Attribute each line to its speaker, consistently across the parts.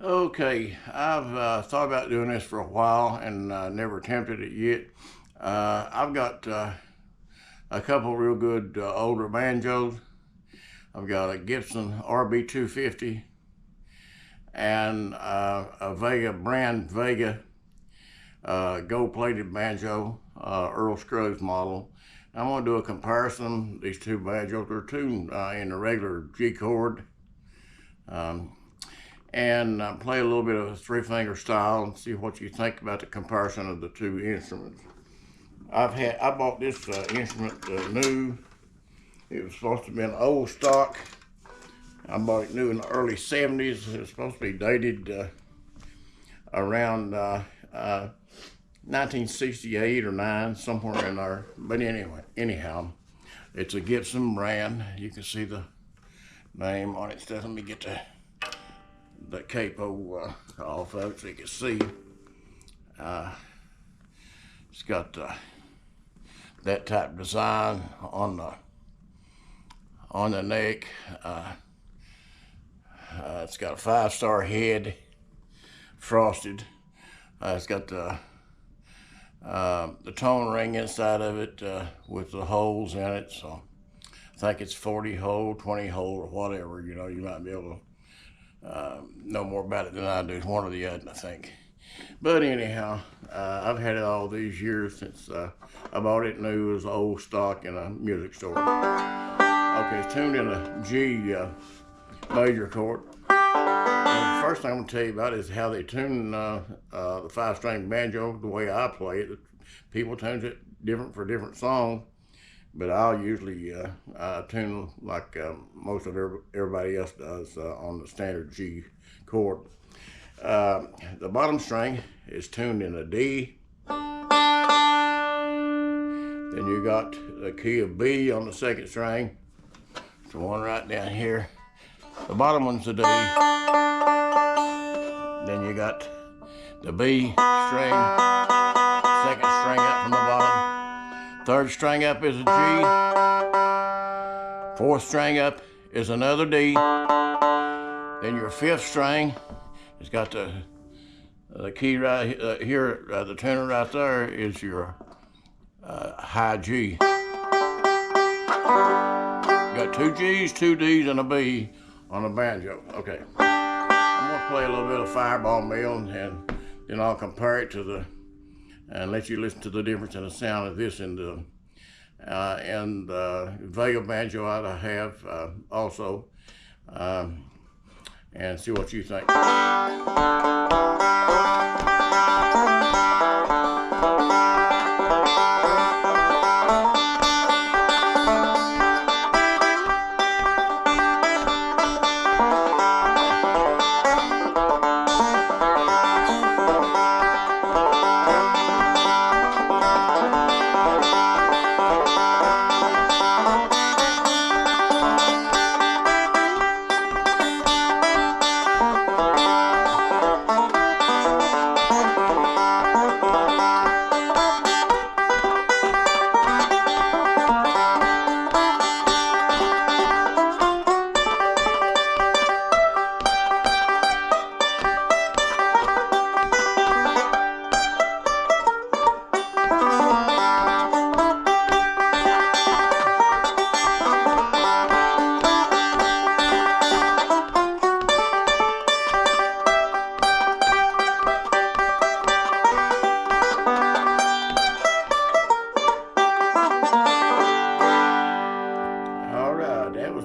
Speaker 1: Okay, I've thought about doing this for a while and never attempted it yet. I've got a couple real good older banjos. I've got a Gibson RB250 and a Vega brand Vega gold-plated banjo, Earl Scruggs model. I'm going to do a comparison. These two banjos are tuned in the regular G chord. And play a little bit of a three-finger style and see what you think about the comparison of the two instruments. I bought this instrument new. It was supposed to be an old stock. I bought it new in the early 70s. It was supposed to be dated around 1968 or 9, somewhere in there. But anyhow, it's a Gibson brand. You can see the name on it. So let me get the capo off of it so you can see. It's got that type of design on the neck. It's got a 5-star head, frosted. It's got the tone ring inside of it with the holes in it. So I think it's 40 hole, 20 hole, or whatever. You know, you might be able to know more about it than I do. It's one or the other, I think. But anyhow, I've had it all these years since I bought it new. It was old stock in a music store. Okay, it's tuned in a G major chord. And the first thing I'm going to tell you about is how they tune the 5-string banjo the way I play it. People tune it different for different songs. But I'll usually tune like most of everybody else does on the standard G chord. The bottom string is tuned in a D. Then you got the key of B on the second string. It's the one right down here. The bottom one's the D. Then you got the B string, second string up from the bottom. Third string up is a G. Fourth string up is another D. Then your fifth string has got the key right here, the tuner right there is your high G. You got 2 G's, 2 D's, and a B on a banjo. Okay, I'm gonna play a little bit of Fireball Mill and then I'll compare it to and let you listen to the difference in the sound of this and the Vega banjo I have also, and see what you think.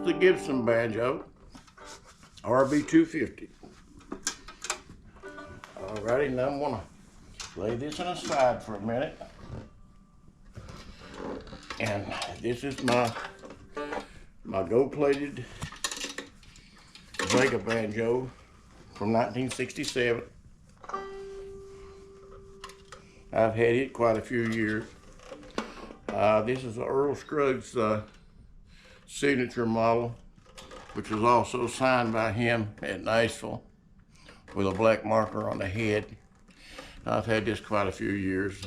Speaker 1: The Gibson banjo, RB250. Alrighty, now I'm gonna lay this on the side for a minute. And this is my gold-plated Vega banjo from 1967. I've had it quite a few years. This is the Earl Scruggs signature model, which was also signed by him at Nashville with a black marker on the head. I've had this quite a few years.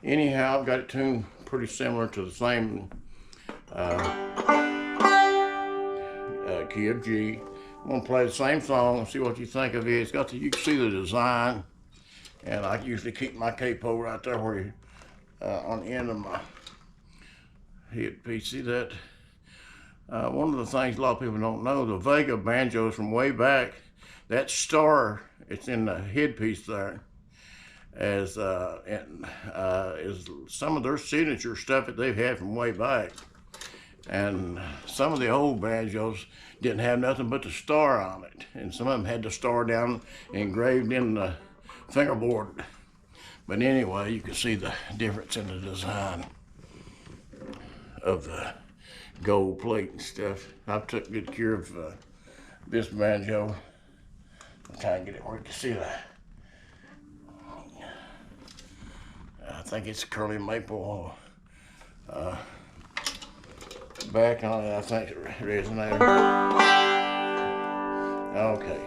Speaker 1: Anyhow, I've got it tuned pretty similar to the same key of G. I'm gonna play the same song and see what you think of it. It's got the, you can see the design, and I usually keep my capo right there where you, on the end of my headpiece. See that? One of the things a lot of people don't know, the Vega banjos from way back, that star, it's in the headpiece there, is some of their signature stuff that they've had from way back. And some of the old banjos didn't have nothing but the star on it, and some of them had the star down engraved in the fingerboard. But anyway, you can see the difference in the design of the gold plate and stuff. I've took good care of this banjo. I'm trying to get it where you can see that. I think it's curly maple back on it. I think it resonated. Okay.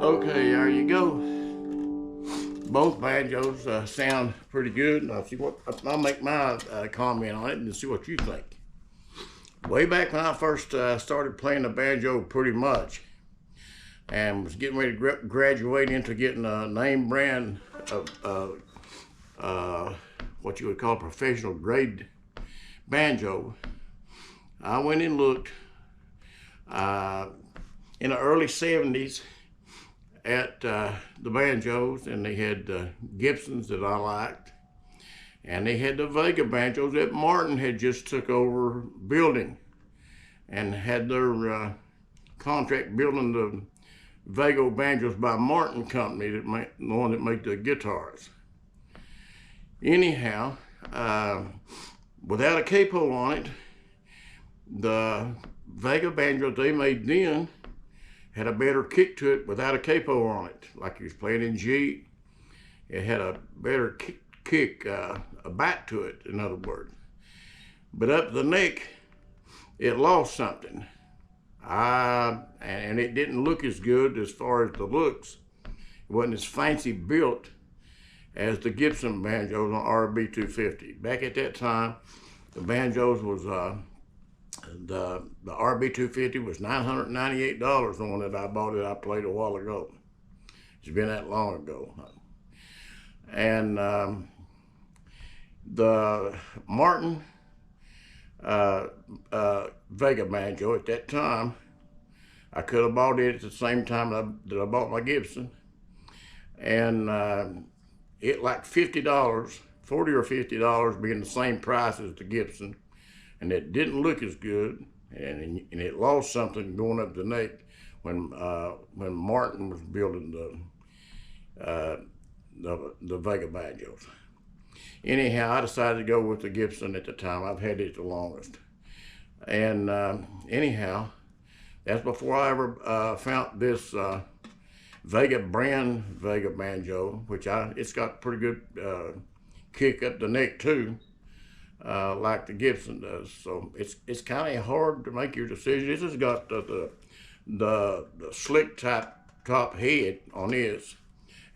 Speaker 1: Okay, there you go. Both banjos sound pretty good. Now, see what I'll make my comment on it and see what you think. Way back when I first started playing the banjo, pretty much, and was getting ready to graduate into getting a name brand of what you would call a professional grade banjo, I went and looked in the early 70s at the banjos, and they had Gibsons that I liked, and they had the Vega banjos that Martin had just took over building and had their contract building the Vega banjos by Martin Company, the one that made the guitars. Anyhow, without a capo on it, the Vega banjos they made then had a better kick to it without a capo on it, like he was playing in G. It had a better kick, a bite to it, in other words. But up the neck, it lost something. And it didn't look as good as far as the looks. It wasn't as fancy built as the Gibson banjos on RB 250. Back at that time, the banjos was the RB 250 was $998, the one that I bought it. I played a while ago. It's been that long ago. And the Martin Vega banjo at that time, I could have bought it at the same time that I bought my Gibson, and it like $50, $40 or $50 being the same price as the Gibson. And it didn't look as good, and it lost something going up the neck when Martin was building the Vega banjos. Anyhow, I decided to go with the Gibson at the time. I've had it the longest. And anyhow, that's before I ever found this Vega brand Vega banjo, which it's got pretty good kick up the neck too. Like the Gibson does. So it's kind of hard to make your decision. This has got the slick top head on this,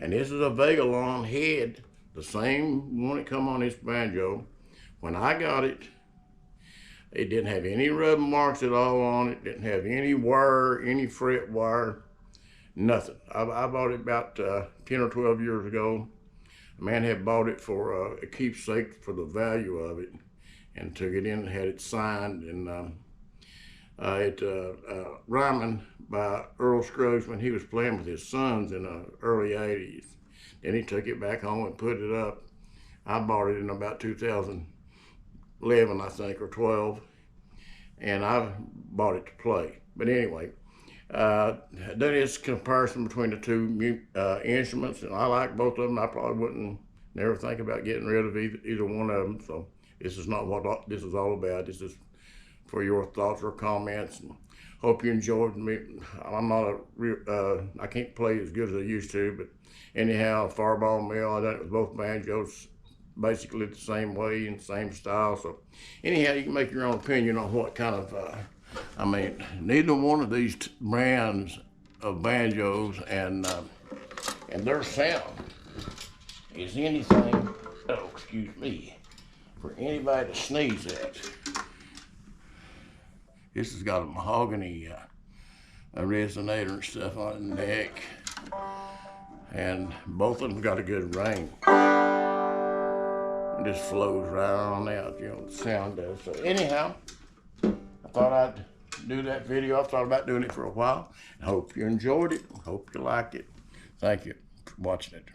Speaker 1: and this is a Vega long head, the same one that come on this banjo. When I got it, it didn't have any rub marks at all on it. Didn't have any wire, any fret wire, nothing. I bought it about 10 or 12 years ago. A man had bought it for a keepsake for the value of it, and took it in and had it signed. And Ryman by Earl Scruggs when he was playing with his sons in the early 80s. Then he took it back home and put it up. I bought it in about 2011, I think, or 12, and I bought it to play. But anyway, that is comparison between the two instruments, and I like both of them. I probably wouldn't never think about getting rid of either one of them. So this is not what this is all about. This is for your thoughts or comments. And hope you enjoyed me. I'm not I can't play as good as I used to, but anyhow, Fireball Mill, I done it with both banjos basically the same way and same style. So anyhow, you can make your own opinion on what kind of, I mean, neither one of these brands of banjos and their sound is anything, oh, excuse me, for anybody to sneeze at. This has got a mahogany a resonator and stuff on the neck, and both of them got a good ring. It just flows right on out, you know, the sound does. So anyhow, I thought I'd do that video. I've thought about doing it for a while. I hope you enjoyed it. Hope you liked it. Thank you for watching it.